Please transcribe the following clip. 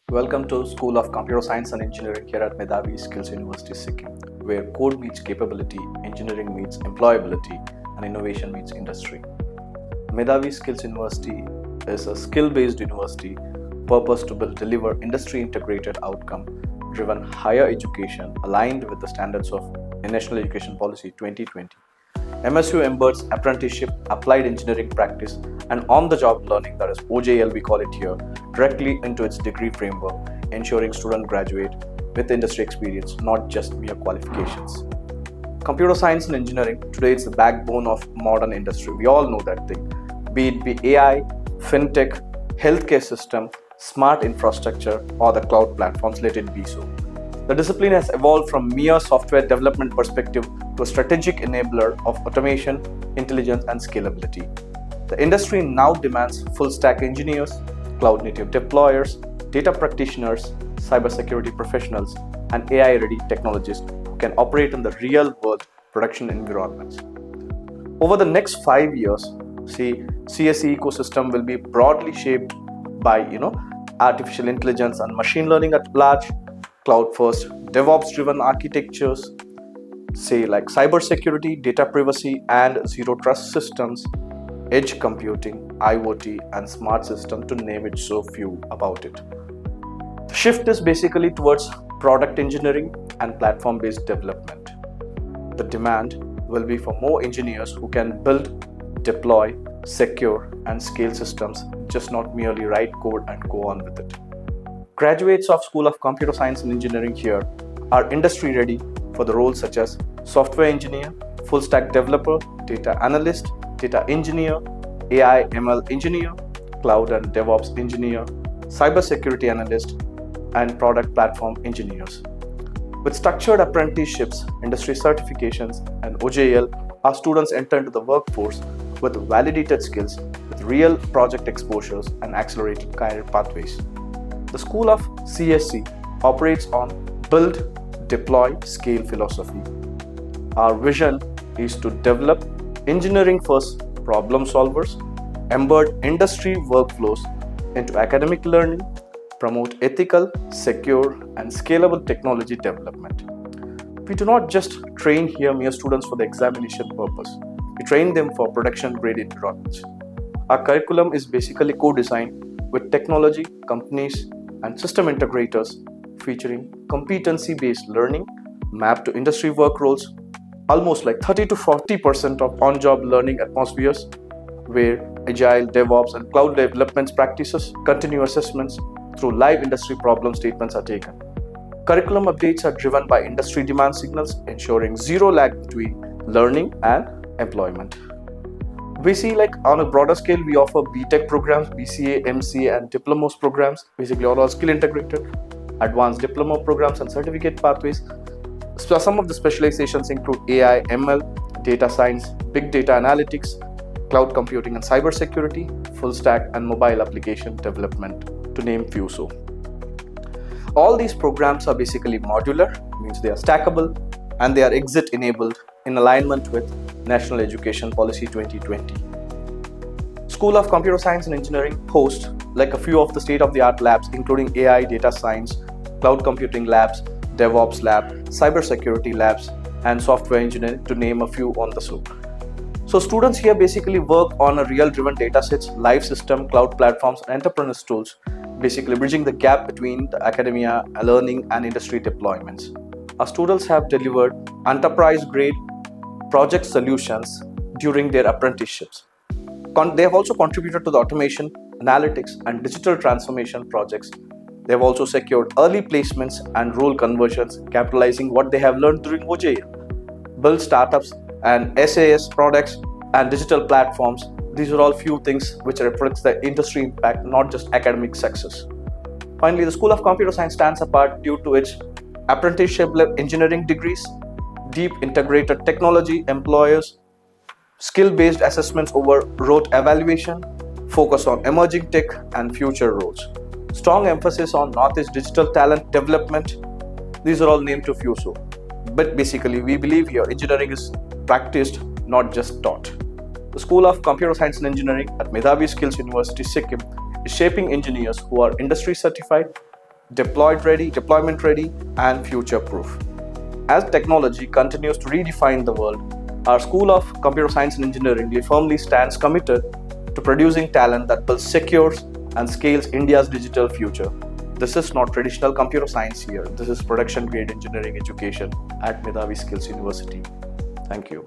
Welcome to School of Computer Science and Engineering here at Medhavi Skills University, Sikkim, where code meets capability, engineering meets employability, and innovation meets industry. Medhavi Skills University is a skill-based university purposed to deliver industry-integrated outcome-driven higher education aligned with the standards of National Education Policy 2020. MSU embeds apprenticeship, applied engineering practice, and on-the-job learning, that is OJL we call it here, directly into its degree framework, ensuring students graduate with industry experience, not just mere qualifications. Computer science and engineering, today it's the backbone of modern industry. We all know that thing. Be it be AI, fintech, healthcare system, smart infrastructure, or the cloud platforms, let it be so. The discipline has evolved from mere software development perspective to a strategic enabler of automation, intelligence, and scalability. The industry now demands full-stack engineers, cloud-native deployers, data practitioners, cybersecurity professionals, and AI-ready technologists who can operate in the real-world production environments. Over the next 5 years, CSE ecosystem will be broadly shaped by artificial intelligence and machine learning at large, cloud-first, DevOps-driven architectures, like cybersecurity, data privacy, and zero-trust systems, edge computing, IoT, and smart system, to name it so few about it. The shift is basically towards product engineering and platform-based development. The demand will be for more engineers who can build, deploy, secure, and scale systems, just not merely write code and go on with it. Graduates of School of Computer Science and Engineering here are industry ready for the roles such as software engineer, full stack developer, data analyst, data engineer, AI ML engineer, cloud and DevOps engineer, cybersecurity analyst, and product platform engineers. With structured apprenticeships, industry certifications, and OJL, our students enter into the workforce with validated skills, with real project exposures, and accelerated career pathways. The School of CSE operates on build, deploy, scale philosophy. Our vision is to develop engineering-first problem solvers, embed industry workflows into academic learning, promote ethical, secure, and scalable technology development. We do not just train here mere students for the examination purpose. We train them for production-grade environments. Our curriculum is basically co-designed with technology companies and system integrators, featuring competency-based learning mapped to industry work roles, almost like 30 to 40% of on-job learning atmospheres, where agile, DevOps, and cloud development practices, continuous assessments through live industry problem statements are taken. Curriculum updates are driven by industry demand signals, ensuring zero lag between learning and employment. We see, on a broader scale, we offer BTech programs, BCA, MCA, and diplomas programs, basically all skill integrated, advanced diploma programs, and certificate pathways. So some of the specializations include AI, ML, data science, big data analytics, cloud computing and cybersecurity, full stack and mobile application development, to name few so. All these programs are basically modular, means they are stackable, and they are exit enabled in alignment with National Education Policy 2020. School of Computer Science and Engineering hosts a few of the state-of-the-art labs, including AI, data science, cloud computing labs, DevOps lab, cybersecurity labs, and software engineering, to name a few on the slope. So students here basically work on a real-driven datasets, live system, cloud platforms, and enterprise tools, basically bridging the gap between the academia, learning, and industry deployments. Our students have delivered enterprise-grade project solutions during their apprenticeships. They have also contributed to the automation, analytics, and digital transformation projects. They have also secured early placements and role conversions, capitalizing what they have learned during OJL. Build startups and SAS products and digital platforms. These are all few things which reflects the industry impact, not just academic success. Finally, the School of Computer Science stands apart due to its apprenticeship engineering degrees, deep integrated technology employers, skill-based assessments over rote evaluation, focus on emerging tech and future roles, strong emphasis on Northeast digital talent development. These are all named to few so. But basically, we believe here engineering is practiced, not just taught. The School of Computer Science and Engineering at Medhavi Skills University, Sikkim is shaping engineers who are industry certified, deployment ready, and future proof. As technology continues to redefine the world, our School of Computer Science and Engineering firmly stands committed to producing talent that builds, secures, and scales India's digital future. This is not traditional computer science here. This is production grade engineering education at Medhavi Skills University. Thank you.